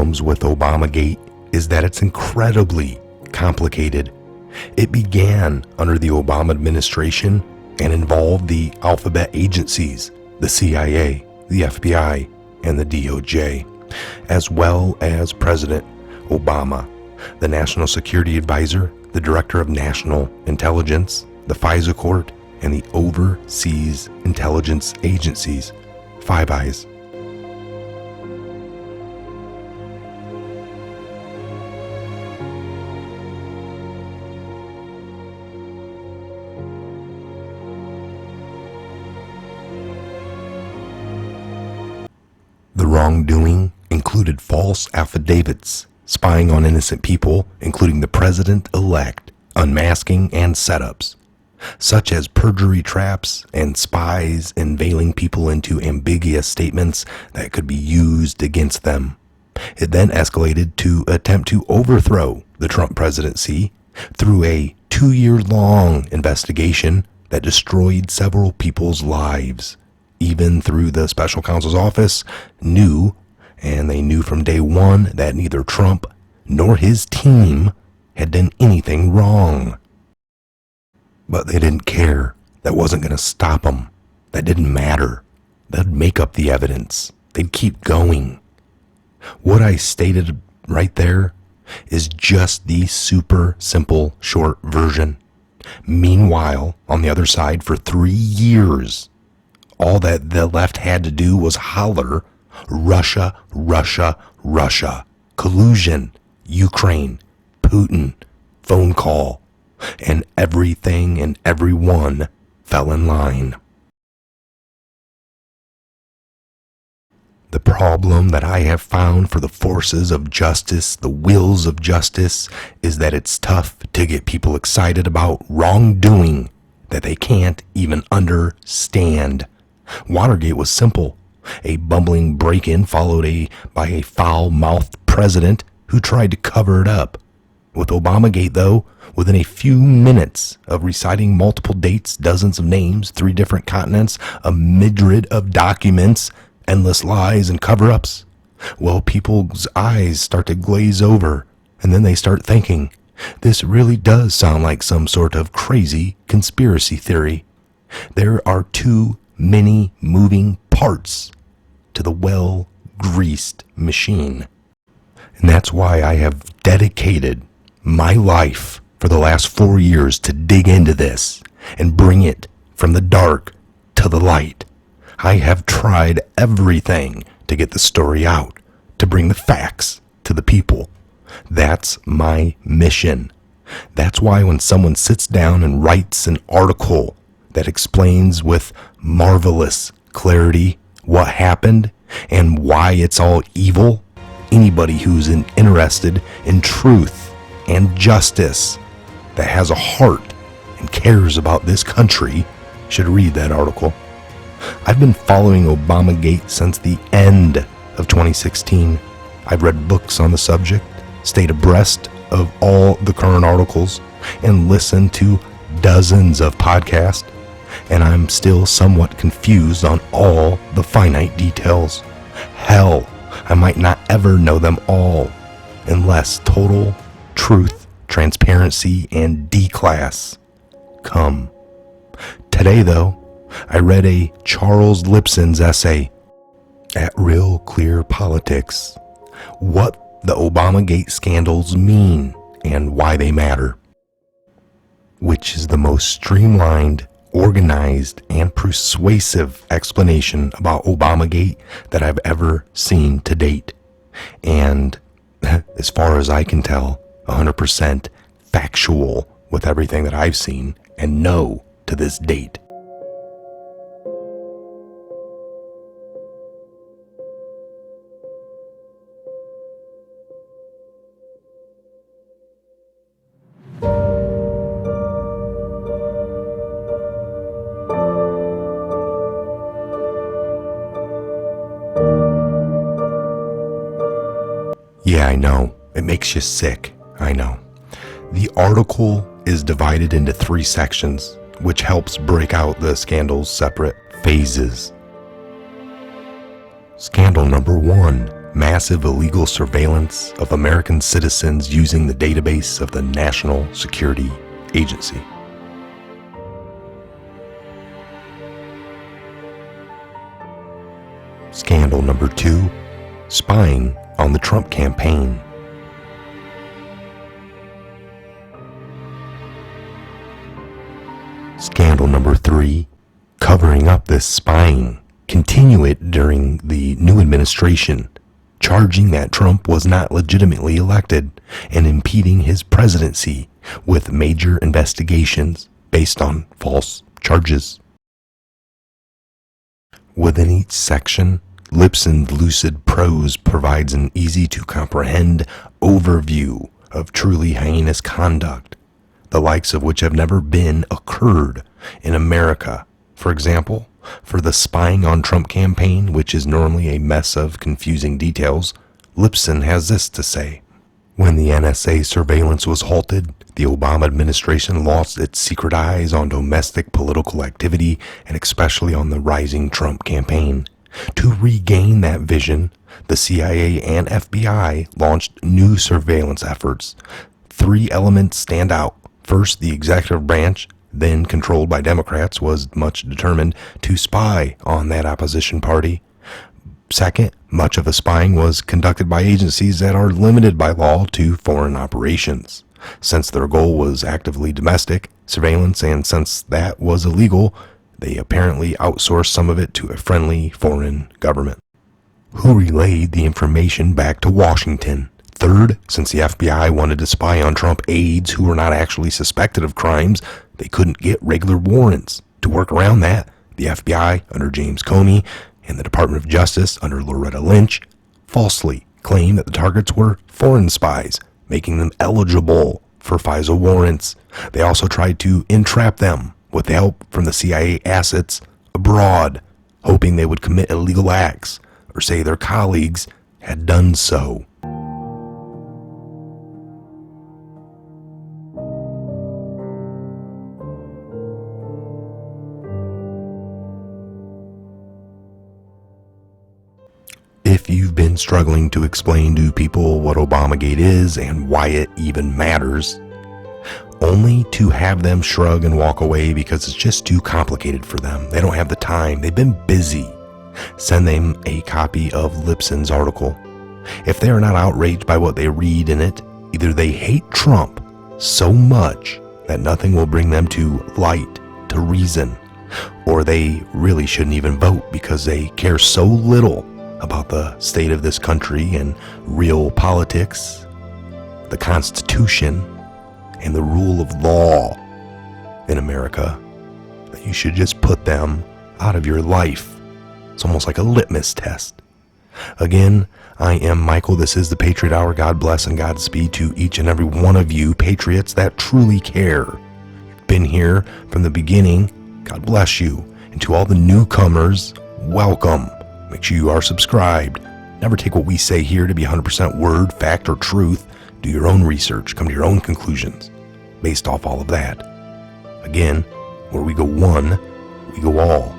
problems with Obamagate is that it's incredibly complicated. It began under the Obama administration and involved the alphabet agencies, the CIA, the FBI, and the DOJ, as well as President Obama, the National Security Advisor, the Director of National Intelligence, the FISA Court, and the Overseas Intelligence Agencies, Five Eyes. The wrongdoing included false affidavits, spying on innocent people, including the president-elect, unmasking and setups, such as perjury traps and spies unveiling people into ambiguous statements that could be used against them. It then escalated to attempt to overthrow the Trump presidency through a 2-year-long investigation that destroyed several people's lives. Even through the special counsel's office knew, and they knew from day one, that neither Trump nor his team had done anything wrong. But they didn't care. That wasn't going to stop them. That didn't matter. They'd make up the evidence. They'd keep going. What I stated right there is just the super simple short version. Meanwhile, on the other side, for 3 years, all that the left had to do was holler, Russia, Russia, Russia, collusion, Ukraine, Putin, phone call, and everything and everyone fell in line. The problem that I have found for the forces of justice, the wills of justice, is that it's tough to get people excited about wrongdoing that they can't even understand. Watergate was simple. A bumbling break-in followed by a foul-mouthed president who tried to cover it up. With Obamagate, though, within a few minutes of reciting multiple dates, dozens of names, 3 different continents, a myriad of documents, endless lies and cover-ups, well, people's eyes start to glaze over, and then they start thinking, this really does sound like some sort of crazy conspiracy theory. There are too many moving parts to the well-greased machine. And that's why I have dedicated my life for the last 4 years to dig into this and bring it from the dark to the light. I have tried everything to get the story out, to bring the facts to the people. That's my mission. That's why when someone sits down and writes an article that explains with marvelous clarity what happened and why it's all evil, anybody who's interested in truth and justice, that has a heart and cares about this country, should read that article. I've been following Obamagate since the end of 2016. I've read books on the subject, stayed abreast of all the current articles, and listened to dozens of podcasts, and I'm still somewhat confused on all the finite details. Hell, I might not ever know them all, unless total truth, transparency, and D-class come. Today, though, I read a Charles Lipson's essay, At Real Clear Politics, what the Obamagate scandals mean and why they matter, which is the most streamlined, organized, and persuasive explanation about Obamagate that I've ever seen to date. And as far as I can tell, 100% factual with everything that I've seen and know to this date. Yeah, I know. It makes you sick. I know. The article is divided into 3 sections, which helps break out the scandal's separate phases. Scandal number 1, massive illegal surveillance of American citizens using the database of the National Security Agency. Scandal number 2, spying on the Trump campaign. Scandal number 3, covering up this spying. Continue it during the new administration, charging that Trump was not legitimately elected and impeding his presidency with major investigations based on false charges. Within each section, Lipson's lucid prose provides an easy-to-comprehend overview of truly heinous conduct, the likes of which have never been occurred in America. For example, for the spying on Trump campaign, which is normally a mess of confusing details, Lipson has this to say. When the NSA surveillance was halted, the Obama administration lost its secret eyes on domestic political activity and especially on the rising Trump campaign. To regain that vision, the CIA and FBI launched new surveillance efforts. 3 elements stand out. First, the executive branch, then controlled by Democrats, was much determined to spy on that opposition party. Second, much of the spying was conducted by agencies that are limited by law to foreign operations. Since their goal was actively domestic surveillance and since that was illegal, they apparently outsourced some of it to a friendly foreign government, who relayed the information back to Washington. Third, since the FBI wanted to spy on Trump aides who were not actually suspected of crimes, they couldn't get regular warrants. To work around that, the FBI, under James Comey, and the Department of Justice, under Loretta Lynch, falsely claimed that the targets were foreign spies, making them eligible for FISA warrants. They also tried to entrap them with the help from the CIA assets abroad, hoping they would commit illegal acts or say their colleagues had done so. If you've been struggling to explain to people what Obamagate is and why it even matters, only to have them shrug and walk away because it's just too complicated for them, they don't have the time, they've been busy, send them a copy of Lipson's article. If they are not outraged by what they read in it, either they hate Trump so much that nothing will bring them to light, to reason, or they really shouldn't even vote because they care so little about the state of this country and real politics, the Constitution, and the rule of law in America, that you should just put them out of your life. It's almost like a litmus test. Again, I am Michael. This is the Patriot Hour. God bless and Godspeed to each and every one of you patriots that truly care. You've been here from the beginning. God bless you. And to all the newcomers, welcome. Make sure you are subscribed. Never take what we say here to be 100% word, fact, or truth. Do your own research. Come to your own conclusions based off all of that. Again, where we go one, we go all.